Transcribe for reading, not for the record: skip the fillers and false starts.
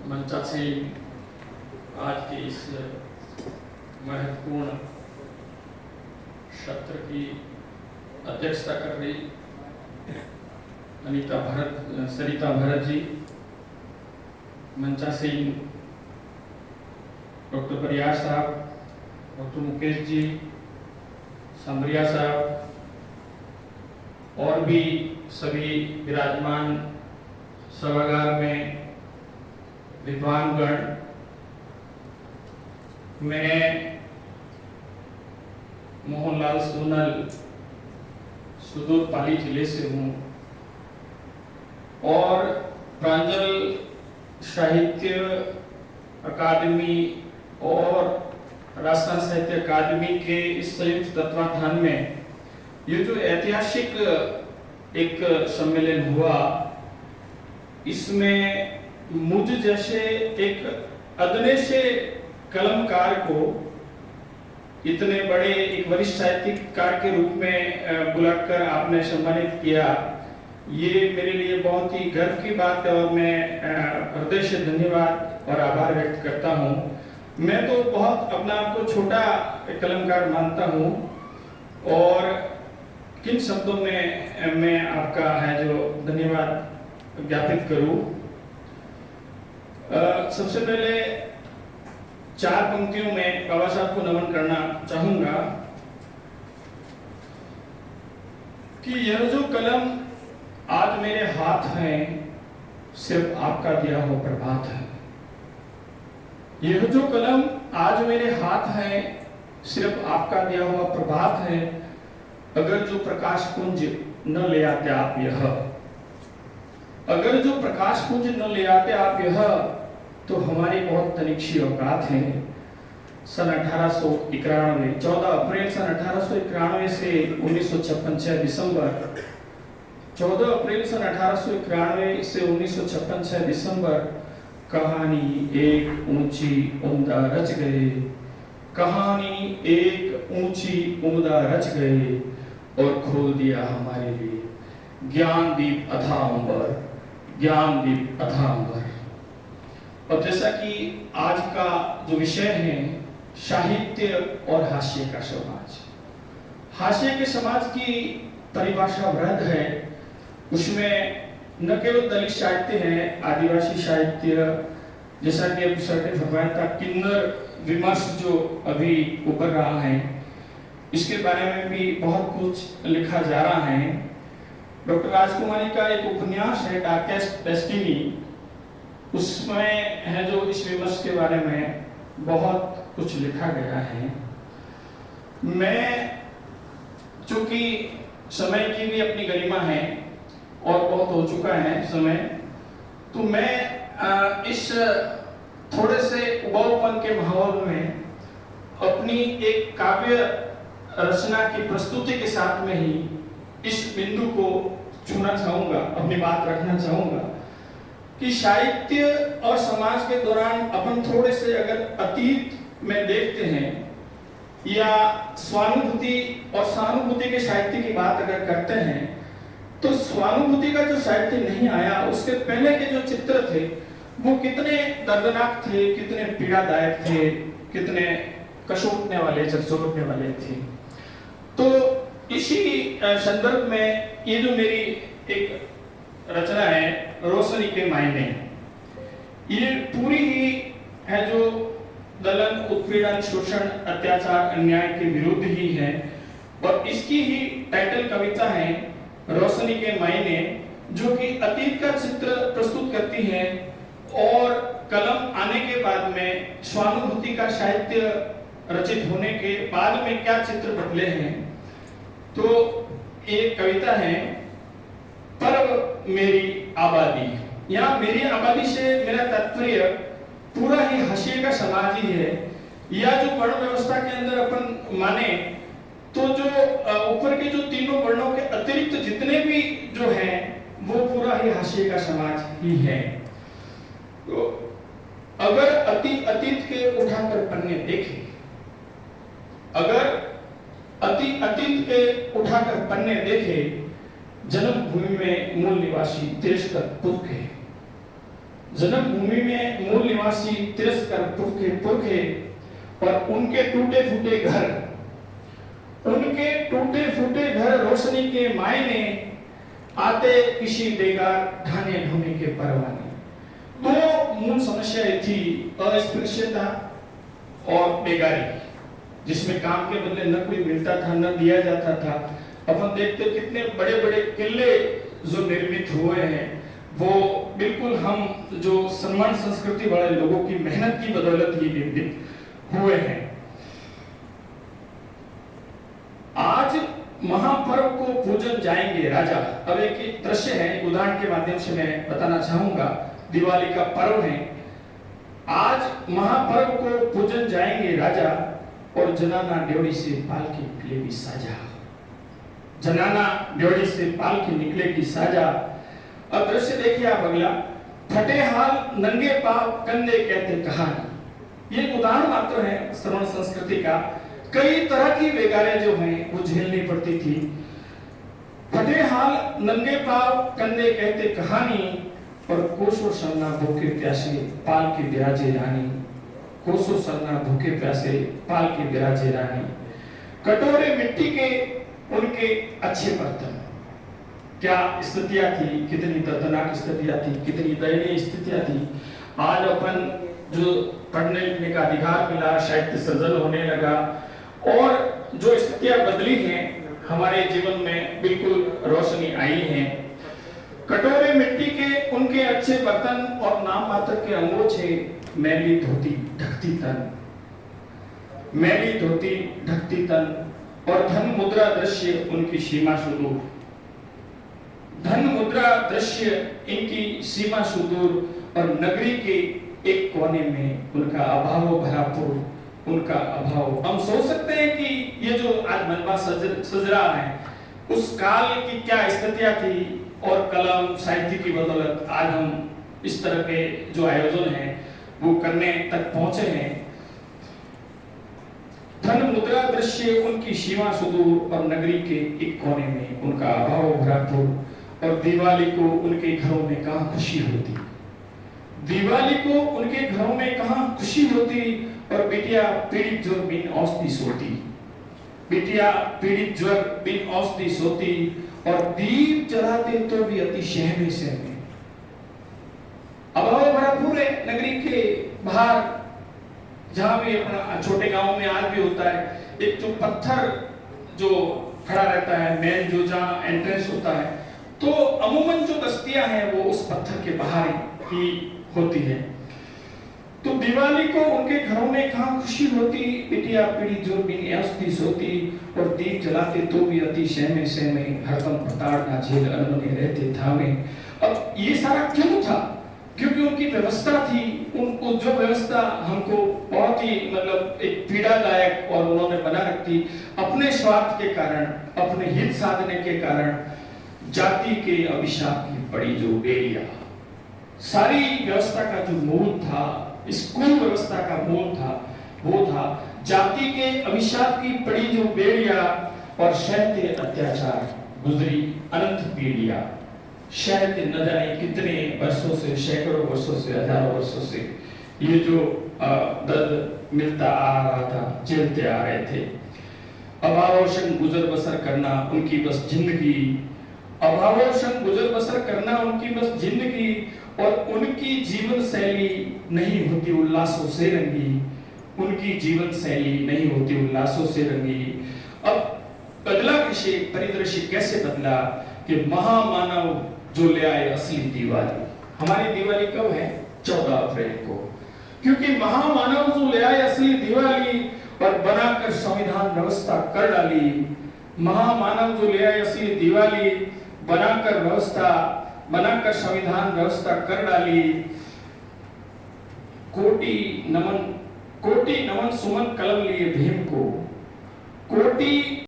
मंचा से आज के इस महत्वपूर्ण सत्र की अध्यक्षता कर रही सरिता भरत जी, मंचा से डॉक्टर परियार साहब, डॉक्टर मुकेश जी, समरिया साहब और भी सभी विराजमान सभागार में विद्वानगण, मैं मोहनलाल सोनल सुदूर पाली जिले से हूँ और प्रांजल साहित्य अकादमी और राजस्थान साहित्य अकादमी के इस संयुक्त तत्वाधान में ये जो ऐतिहासिक एक सम्मेलन हुआ, इसमें मुझ जैसे एक अदने से कलमकार को इतने बड़े एक वरिष्ठ साहित्यकार के रूप में बुलाकर आपने सम्मानित किया, ये मेरे लिए बहुत ही गर्व की बात है और मैं हृदय से धन्यवाद और आभार व्यक्त करता हूँ। मैं तो बहुत अपना आप को छोटा कलमकार मानता हूँ और किन शब्दों में मैं आपका है जो धन्यवाद ज्ञापित करूँ। सबसे पहले 4 पंक्तियों में बाबा साहब को नमन करना चाहूंगा कि यह जो कलम आज मेरे हाथ है सिर्फ आपका दिया हुआ प्रभात है। यह जो कलम आज मेरे हाथ है सिर्फ आपका दिया हुआ प्रभात है। अगर जो प्रकाश पुंज न ले आते आप यह, अगर जो प्रकाश पुंज न ले आते आप यह, तो हमारी बहुत तनिक्षी औकात है। सन 1891 14 अप्रैल सन 1891 से 1956 6 दिसंबर 14 अप्रैल सन 1891 से 1956 6 दिसंबर कहानी एक ऊंची उम्दा रच गए, कहानी एक ऊंची उम्दा रच गए और खोल दिया हमारे लिए ज्ञान दीप अथाह अंबर, ज्ञान दीप अथाह अंबर। और जैसा कि आज का जो विषय है साहित्य और हास्य का समाज, हास्य के समाज की परिभाषा वृहद है। उसमें न केवल दलित साहित्य है, आदिवासी साहित्य, जैसा कि अब सर ने फरमाया था किन्नर विमर्श जो अभी उभर रहा है, इसके बारे में भी बहुत कुछ लिखा जा रहा है। डॉक्टर राजकुमारी का एक उपन्यास है डार्केस्ट डेस्टिनी, उसमें है जो इस विमर्श के बारे में बहुत कुछ लिखा गया है। मैं चूंकि समय की भी अपनी गरिमा है और बहुत हो चुका है समय, तो मैं इस थोड़े से उबाऊपन के माहौल में अपनी एक काव्य रचना की प्रस्तुति के साथ में ही इस बिंदु को छूना चाहूंगा, अपनी बात रखना चाहूंगा कि साहित्य और समाज के दौरान अपन थोड़े से अगर अतीत में देखते हैं या स्वानुभूति और सहानुभूति के साहित्य की बात अगर करते हैं, तो स्वानुभूति का जो साहित्य नहीं आया, उसके पहले के जो चित्र थे वो कितने दर्दनाक थे, कितने पीड़ादायक थे, कितने कशोटने वाले, झकझोरने वाले थे। तो इसी संदर्भ में ये जो मेरी एक रचना है रोशनी के मायने, ये पूरी ही है जो दलन, उत्पीड़न, शोषण, अत्याचार, अन्याय के विरुद्ध ही है और इसकी ही टाइटल कविता है रोशनी के मायने, जो कि अतीत का चित्र प्रस्तुत करती है और कलम आने के बाद में स्वानुभूति का साहित्य रचित होने के बाद में क्या चित्र बदले हैं। तो एक कविता है पर्व मेरी आबादी। यहाँ मेरी आबादी से मेरा तात्पर्य पूरा ही हाशिए का समाज ही है, या जो वर्ण व्यवस्था के अंदर अपन माने तो जो ऊपर के जो तीनों वर्णों के अतिरिक्त जितने भी जो हैं वो पूरा ही हाशिए का समाज ही है। तो अगर अतीत के उठाकर पन्ने देखें, अगर अतीत के उठाकर पन्ने देखें, जन्मभूमि में मूल निवासी देश का दुख है। जन्मभूमि में मूल निवासी तिरस्कर पुरखे और उनके टूटे फूटे घर रोशनी के मायने आते किसी बेगार ढाने ढूंढने के परवाने। दो मूल समस्याएं थी, अस्पृश्यता और बेगारी, जिसमें काम के बदले न कोई मिलता था न दिया जाता था। अपन देखते कितने बड़े बड़े किले जो निर्मित हुए हैं वो बिल्कुल हम जो सम्मान संस्कृति वाले लोगों की मेहनत की बदौलत ही निर्मित हुए हैं। आज महापर्व को पूजन जाएंगे राजा। अब एक दृश्य है, उदाहरण के माध्यम से मैं बताना चाहूंगा। दिवाली का पर्व है, आज महापर्व को पूजन जाएंगे राजा और जनाना ड्योढ़ी से पालकी निकलेगी साजा। जनाना ड्योढ़ी से पालकी निकलेगी साजा। अब दृश्य देखिए आप अगला, फटे हाल नंगे पाव कंधे कहते कहानी। ये उदाहरण मात्र है श्रवण संस्कृति का। कई तरह की बेगारियां जो हैं वो झेलनी पड़ती थी। फटे हाल नंगे पाव कंधे कहते कहानी और कोसों सरना भूखे प्यासे पाल की विराजे रानी। कोसों सरना भूखे प्यासे पाल की विराजे रानी। कटोरे मिट्टी के उनके अच्छे बर्तन। क्या स्थितियां थी, कितनी दर्दनाक स्थितियां थी, कितनी दयनीय स्थितियां थी। आज अपन जो पढ़ने लिखने का अधिकार मिला, साहित्य सृजन होने लगा और जो स्थितियां बदली हैं हमारे जीवन में बिल्कुल रोशनी आई है। कटोरे मिट्टी के उनके अच्छे बर्तन और नाम मात्र के अंगोछे मैली धोती ढकती तन, मैली धोती ढकती तन और धन मुद्रा दृश्य उनकी सीमा सुदूर। धन मुद्रा दृश्य इनकी सीमा सुदूर और नगरी के एक कोने में उनका अभाव भरापुर, उनका अभाव। हम सोच सकते हैं कि ये जो आज मनवा सज रहा है उस काल की क्या स्थितियां थी और कलम साहित्य की बदौलत आज हम इस तरह के जो आयोजन हैं वो करने तक पहुंचे हैं। धन मुद्रा दृश्य उनकी सीमा सुदूर और नगरी के एक कोने में उनका अभाव भरापुर और दिवाली को उनके घरों में कहां खुशी होती। दिवाली को उनके घरों में कहां खुशी होती और बिटिया पीड़ित ज्वर बिन औषधि सोती। बिटिया पीड़ित ज्वर बिन औषधि सोती और दीप जलाते तो भी अति सहमे सहमे। अभाव भरापुर है नगरी के बाहर, जहां भी अपना छोटे गांव में आज भी होता है, एक जो पत्थर जो खड़ा रहता है, मेन जो जहां एंट्रेंस होता है, तो अमूमन जो बस्तियां हैं वो उस पत्थर के बाहर ही होती है। तो दिवाली को उनके घरों में कहां खुशी होती। बिटिया पीड़ी जो बिन औषधि सोती और दीप जलाते तो भी अति सहमे सहमे। हरदम प्रताड़ना झेल अनबने रहते थामे। अब ये सारा क्यों था? क्योंकि उनकी व्यवस्था थी। उनको जो व्यवस्था हमको बहुत ही मतलब एक पीड़ादायक और उन्होंने बना रखी अपने स्वार्थ के कारण, अपने हित साधने के कारण। जाति के अभिशाप की बड़ी जो बेड़िया, सारी व्यवस्था का जो मूल था, स्कूल व्यवस्था का मूल था, वो था जाति के अभिशाप की पड़ी जो बेड़िया और सहते अत्याचार गुजरी अनंत पीढ़ियां। सहते न जाने कितने वर्षों से, सैकड़ों वर्षों से, हजारों वर्षों से ये जो दर्द मिलता आ रहा था, झेलते आ रहे थे। अभावों गुजर बसर करना उनकी बस जिंदगी। अभावों गुजर बसर करना उनकी बस जिंदगी और उनकी जीवन शैली नहीं होती उल्लासों से रंगी। उनकी जीवन शैली नहीं होती उल्लासों से रंगी। अब बदला कैसे, परिदृश्य कैसे बदला कि महामानव जो ले आए असली दिवाली। हमारी दिवाली कब है? 14 अप्रैल को। क्योंकि महामानव जो ले आए असली दिवाली और बनाकर संविधान व्यवस्था कर डाली। महामानव जो ले आए असली दिवाली, बनाकर संविधान व्यवस्था कर डाली। कोटि नमन सुमन कलम लिए भीम को। कोटि